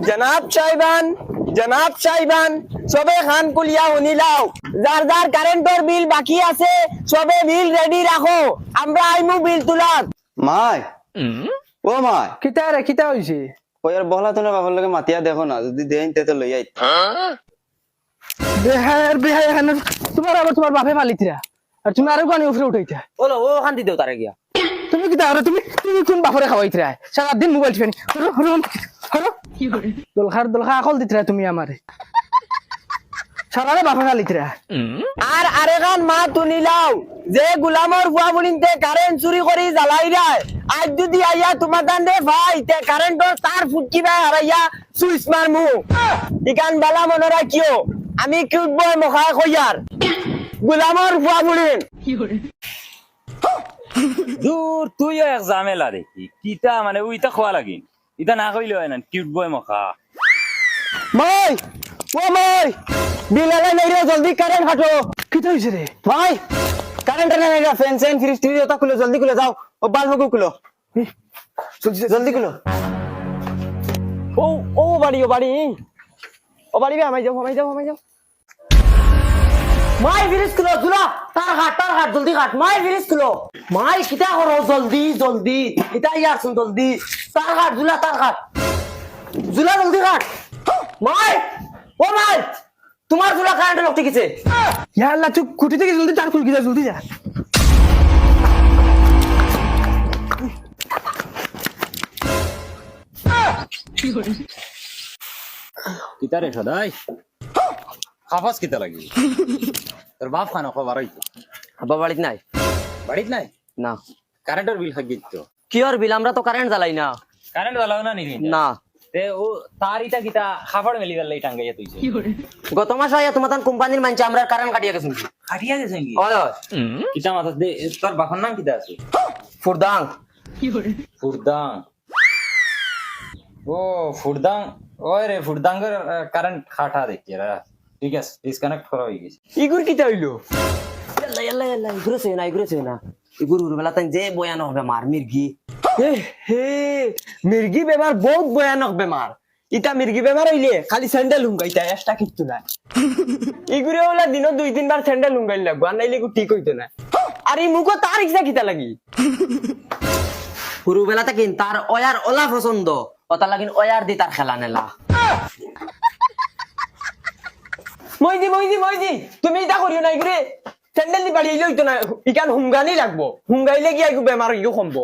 জনাব সাহেবান সবে খান কুলিয়া শুনিলাও যার যার কারেন্টর বিল বাকি আছে সবে বিল রেডি রাখো আমরা আইমু বিল তুলাত মাই ও মাই কিতা হইছে ওই আর বহলা তোর বাবার লগে মাতিয়া দেখো না যদি দেন তে তো লই আই বেহাই এখানে তোমার বাপে মালিকরা আর তুমি আরো গানি উপরে উঠাইতা ওলো ও শান্তি দেও তারে গিয়া তুমি কিতা আর তুমি কোন বাপরে খাওয়াইতরা সারা দিন মোবাইল টিপেনি হরো দলখার আকল দিতরা তুমি আমারে সারারে বাপে মালিকরা আর আরেগান মা তুনিলাও যে গুলামর বুয়া বুনিতে কারেন্ট চুরি করি জ্বালাই রায় আজ যদি আইয়া তোমার দান্দে ভাই তে কারেন্টর তার ফুটকিবা হারাইয়া সুইচ মারমু ইকান বালা মনে রাখিও আমি কিউট বয় মখা কইয়ার গুলামর বুয়া বুনিন দূর তুইও এক ঝামেলা দেখি কিতা মানে উইতা খোয়া লাগিন ইতা না কইলে হয় না কিউট বয় মখা মই ও মই বিলালে নাই রে জলদি কারেন্ট হাটো কিতা হইছে রে ভাই কারেন্ট নাই রে ফ্যান সেন ফ্রিজ টিভি ওটা খুলে জলদি খুলে যাও ও বাল্ব খুলো জলদি খুলো ও বাড়ি ও বাড়ি বে আমাই যাও মাই ফ্রিজ খুলো জুলা তার হাট জলদি হাট মাই ফ্রিজ খুলো মাই কিটা করো জলদি এটা ইয়ার শুন জলদি তার হাট জুলা জলদি হাট মাই ও মাই তোমার জুলা কারেন্ট লক ঠিকছে ইয়া আল্লাহ তুই কুটি থেকে জলদি তার খুলকি যা জলদি যা কিতা রে সদাই খাফাস কিতা লাগি তোর বাপ খানো খবর হইতো আব্বা বাড়িতে নাই বাড়িত নাই না কারেন্টের বিল খাগিত তো কি আর বিল আমরা তো কারেন্ট জ্বালাই না কারেন্ট জ্বালাও না নিবি না তে ও তার ইটা কিতা খাফড় মেলি গেল এই টাঙ্গাইয়া তুইছে গত মাস আইয়া তোমার কোম্পানির মানছে আমরা কারেন্ট কাটিয়া গেছি কাটিয়া গেছে কি ওই কিতা মাথা দে তোর বাপর নাম কিতা আছে ফুরদাং ফুরদাং ও ফুরদাং ওই রে ফুরদাঙ্গের কারেন্ট খাটা দেখি রা ঠিক আছে ডিসকানেক্ট করা হয়ে গেছে ইগুর কিটা হইলো ইয়াল্লা ইগুরে না ইগুর বেলা তাই যে ভয়ানক বেমার মির্গি হে মির্গি বেমার বহুত ভয়ানক বেমার ইটা মির্গি বেমার হইলে খালি স্যান্ডেল হুঙ্গাইতা এক্সট্রা কিচ্ছু নাই ইগুরে ওলা দিনত 2-3 বার স্যান্ডেল হুঙ্গাইল লাগবো আর নাইলে ঠিক হইতো না আর এই মুখো তার ইচ্ছা কিতা লাগি পুরো বেলা তাকিন তার ওয়ার ওলা পছন্দ ওটা লাগিন ওয়ার দি তার খেলা নেলা মইজি তুমি এটা করিও না ইগুরে স্যান্ডেল দি বাড়ি হইতো না ইকান হুঙ্গানি লাগবো হুঙ্গাইলে কি আইগো বেমার ইগো কমবো